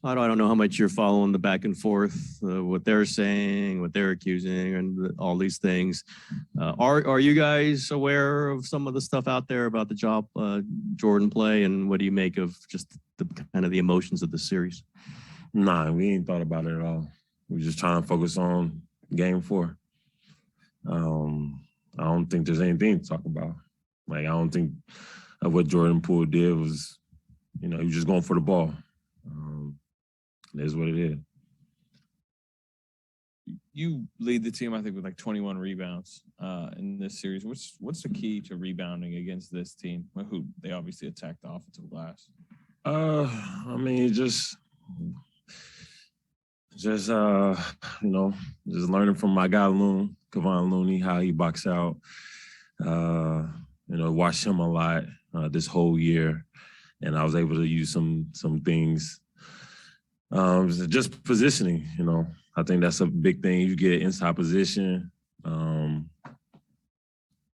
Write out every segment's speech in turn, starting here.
I don't know how much you're following the back and forth, what they're saying, what they're accusing, and all these things. Are you guys aware of some of the stuff out there about the job Jordan play, and what do you make of just the kind of the emotions of the series? Nah, we ain't thought about it at all. We're just trying to focus on game 4. I don't think there's anything to talk about. Like, I don't think what Jordan Poole did was, he was just going for the ball. It is what it is. You lead the team, I think, with like 21 rebounds in this series. What's the key to rebounding against this team, who they obviously attacked the offensive glass? I mean, just just learning from my guy Kevon Looney, how he box out. Watched him a lot this whole year, and I was able to use some things. Just positioning, I think that's a big thing. You get inside position,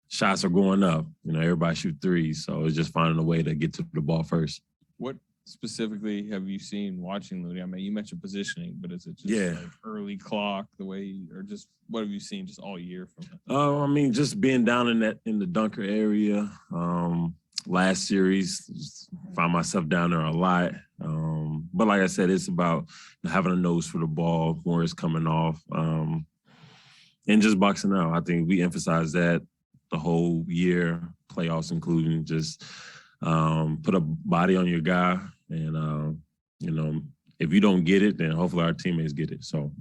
shots are going up. Everybody shoot threes, so it's just finding a way to get to the ball first. What specifically have you seen watching Looney? I mean, you mentioned positioning, but is it just like early clock, the way, or just what have you seen just all year from him? I mean, just being down in the dunker area. Last series, found myself down there a lot. But like I said, it's about having a nose for the ball where it's coming off, and just boxing out. I think we emphasize that the whole year, playoffs including, just put a body on your guy. And, if you don't get it, then hopefully our teammates get it. So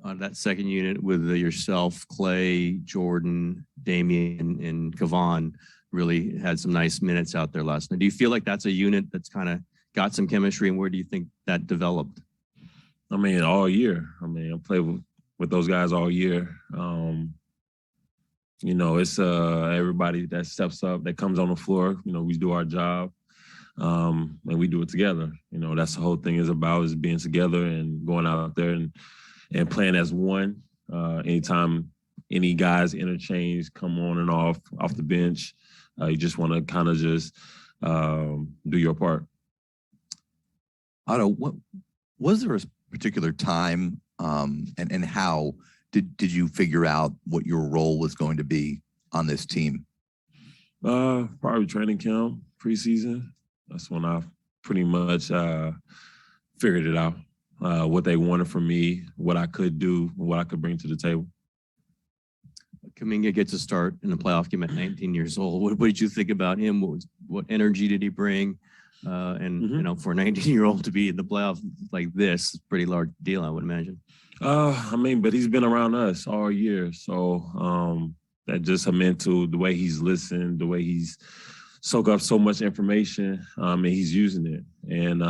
on that second unit with yourself, Clay, Jordan, Damian, and Kevon really had some nice minutes out there last night. Do you feel like that's a unit that's kind of got some chemistry, and where do you think that developed? I mean, all year. I mean, I played with those guys all year. It's everybody that steps up, that comes on the floor. We do our job, and we do it together. That's the whole thing is about, is being together and going out there and playing as one. Anytime any guys interchange, come on and off the bench, you just want to kind of just do your part. Otto, was there a particular time and how did you figure out what your role was going to be on this team? Probably training camp, preseason. That's when I pretty much figured it out, what they wanted from me, what I could do, what I could bring to the table. Kuminga gets a start in the playoff game at 19 years old. What did you think about him? What energy did he bring? And for a 19-year-old to be in the playoff like this, pretty large deal, I would imagine. But he's been around us all year, so that just meant to the way he's listened, the way he's soak up so much information, and he's using it. And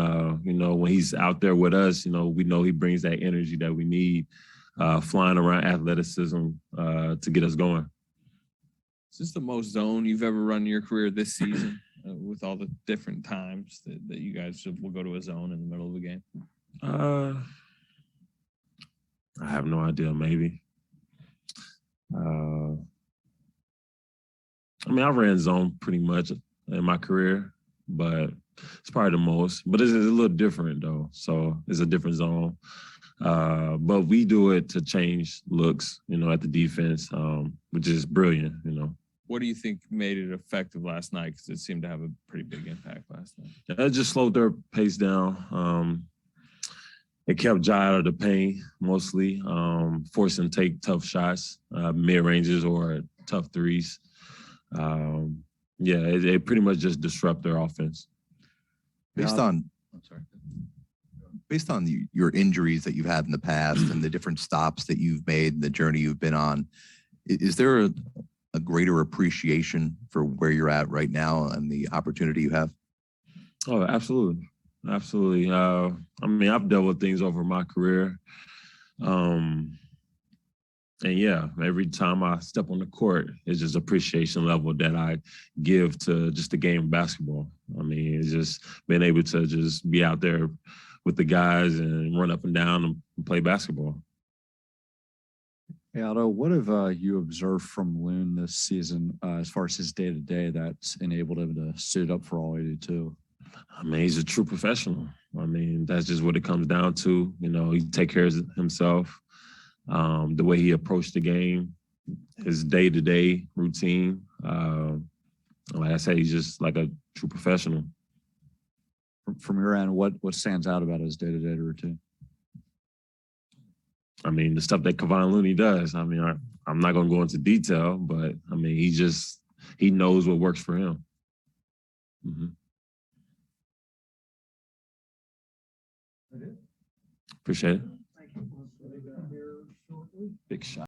when he's out there with us, we know he brings that energy that we need, flying around, athleticism to get us going. Is this the most zone you've ever run in your career this season, with all the different times that you guys will go to a zone in the middle of the game? I have no idea, maybe. I ran zone pretty much in my career, but it's probably the most. But it's a little different, though. So it's a different zone. But we do it to change looks, at the defense, which is brilliant, What do you think made it effective last night? Because it seemed to have a pretty big impact last night. It just slowed their pace down. It kept Ja out of the paint mostly, forced him to take tough shots, mid-ranges or tough threes. It pretty much just disrupt their offense. Based on your injuries that you've had in the past and the different stops that you've made, the journey you've been on, is there a greater appreciation for where you're at right now and the opportunity you have? Oh, absolutely. Absolutely. I've dealt with things over my career. Every time I step on the court, it's just appreciation level that I give to just the game of basketball. It's just being able to just be out there with the guys and run up and down and play basketball. Hey, Otto, what have you observed from Loon this season as far as his day-to-day that's enabled him to suit up for all 82? I mean, he's a true professional. I mean, that's just what it comes down to. You know, he take care of himself. The way he approached the game, his day-to-day routine. Like I said, he's just like a true professional. From your end, what stands out about his day-to-day routine? I mean, the stuff that Kevon Looney does. I mean, I'm not going to go into detail, but I mean, he knows what works for him. Appreciate it. Big shot.